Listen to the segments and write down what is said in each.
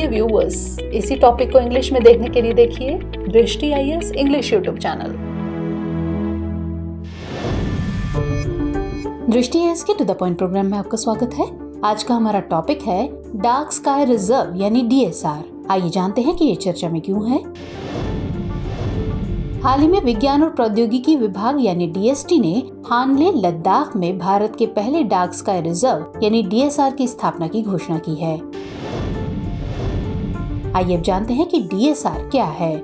प्रिय व्यूअर्स, इसी टॉपिक को इंग्लिश में देखने के लिए देखिए दृष्टि IAS इंग्लिश यूट्यूब चैनल। दृष्टि IAS के टू द पॉइंट प्रोग्राम में आपका स्वागत है। आज का हमारा टॉपिक है डार्क स्काई रिजर्व यानी DSR। आइए जानते हैं कि ये चर्चा में क्यों है। हाल ही में विज्ञान और प्रौद्योगिकी विभाग यानी DST ने हानले लद्दाख में भारत के पहले डार्क स्काई रिजर्व यानी DSR की स्थापना की घोषणा की है। आइए अब जानते हैं कि DSR क्या है।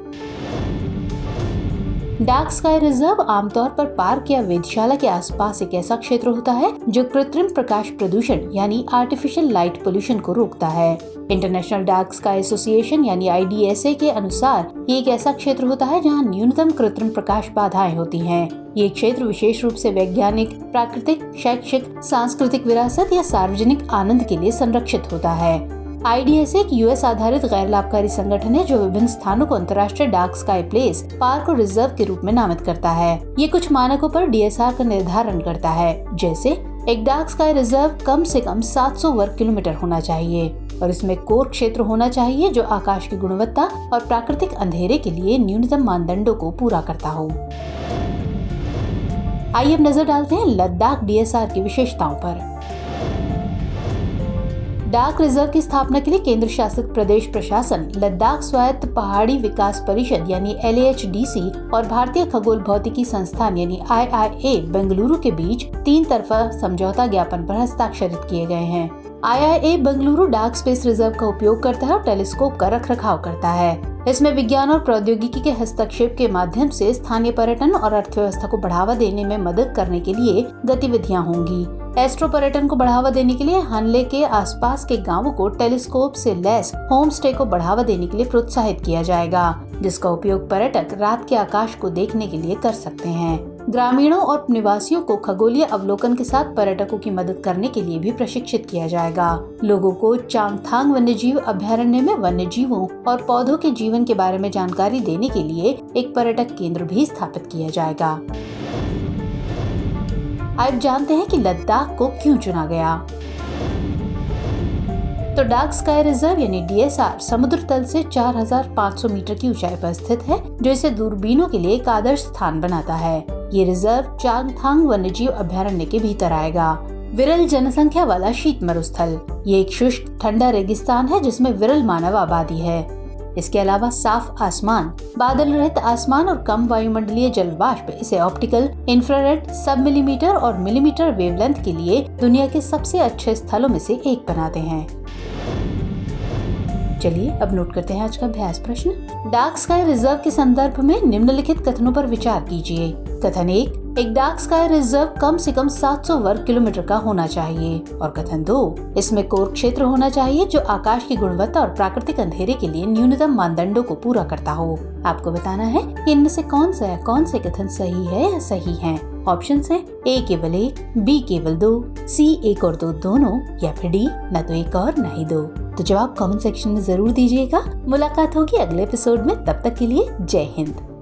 डार्क स्काई रिजर्व आमतौर पर पार्क या वेधशाला के आसपास एक ऐसा क्षेत्र होता है जो कृत्रिम प्रकाश प्रदूषण यानी आर्टिफिशियल लाइट पोल्यूशन को रोकता है। इंटरनेशनल डार्क स्काई एसोसिएशन यानी IDSA के अनुसार ये एक ऐसा क्षेत्र होता है जहां न्यूनतम कृत्रिम प्रकाश बाधाएं होती हैं। ये क्षेत्र विशेष रूप से वैज्ञानिक, प्राकृतिक, शैक्षिक, सांस्कृतिक विरासत या सार्वजनिक आनंद के लिए संरक्षित होता है। IDSA एक US आधारित गैर लाभकारी संगठन है जो विभिन्न स्थानों को अंतर्राष्ट्रीय डार्क स्काई प्लेस, पार्क और रिजर्व के रूप में नामित करता है। ये कुछ मानकों पर DSR का निर्धारण करता है, जैसे एक डार्क स्काई रिजर्व कम से कम 700 वर्ग किलोमीटर होना चाहिए और इसमें कोर क्षेत्र होना चाहिए जो आकाश की गुणवत्ता और प्राकृतिक अंधेरे के लिए न्यूनतम मानदंडों को पूरा करता हो। आइए अब नजर डालते हैं लद्दाख DSR की विशेषताओं पर। डार्क रिजर्व की स्थापना के लिए केंद्र शासित प्रदेश प्रशासन, लद्दाख स्वायत्त पहाड़ी विकास परिषद यानी LAHDC और भारतीय खगोल भौतिकी संस्थान यानी IIA बेंगलुरु के बीच 3 तरफा समझौता ज्ञापन पर हस्ताक्षरित किए गए हैं। IIA Bengaluru dark space reserve का उपयोग करता है और टेलीस्कोप का रखरखाव करता है। इसमें विज्ञान और प्रौद्योगिकी के हस्तक्षेप के माध्यम से स्थानीय पर्यटन और अर्थव्यवस्था को बढ़ावा देने में मदद करने के लिए गतिविधियां होंगी। एस्ट्रो पर्यटन को बढ़ावा देने के लिए हानले के आसपास के गांवों को टेलीस्कोप से लैस होम स्टे को बढ़ावा देने के लिए प्रोत्साहित किया जाएगा, जिसका उपयोग पर्यटक रात के आकाश को देखने के लिए कर सकते हैं। ग्रामीणों और निवासियों को खगोलीय अवलोकन के साथ पर्यटकों की मदद करने के लिए भी प्रशिक्षित किया जाएगा। लोगों को चांगथांग वन्यजीव अभयारण्य में वन्य जीवों और पौधों के जीवन के बारे में जानकारी देने के लिए एक पर्यटक केंद्र भी स्थापित किया जाएगा। अब जानते हैं कि लद्दाख को क्यों चुना गया। तो डार्क स्काई रिजर्व यानी DSR समुद्र तल से 4500 मीटर की ऊंचाई पर स्थित है, जो इसे दूरबीनों के लिए एक आदर्श स्थान बनाता है। ये रिजर्व चांगथांग वन्यजीव अभयारण्य के भीतर आएगा। विरल जनसंख्या वाला शीत मरुस्थल, ये एक शुष्क ठंडा रेगिस्तान है जिसमें विरल मानव आबादी है। इसके अलावा साफ आसमान, बादल रहित आसमान और कम वायुमंडलीय जलवाष्प इसे ऑप्टिकल, इंफ्रारेड, सब मिलीमीटर और मिलीमीटर वेवलेंथ के लिए दुनिया के सबसे अच्छे स्थलों में से एक बनाते हैं। चलिए अब नोट करते हैं आज का अभ्यास प्रश्न। डार्क स्काई रिजर्व के संदर्भ में निम्नलिखित कथनों पर विचार कीजिए। कथन 1, एक डार्क स्काई रिजर्व कम से कम 700 वर्ग किलोमीटर का होना चाहिए। और कथन 2, इसमें कोर क्षेत्र होना चाहिए जो आकाश की गुणवत्ता और प्राकृतिक अंधेरे के लिए न्यूनतम मानदंडों को पूरा करता हो। आपको बताना है कि इनमें से कौन से कथन सही है या सही हैं। ऑप्शंस हैं A केवल 1, B केवल 2, C 1 और 2 दोनों, या फिर D न तो 1 और न ही 2। तो जवाब कमेंट सेक्शन में जरूर दीजिएगा। मुलाकात होगी अगले एपिसोड में, तब तक के लिए जय हिंद।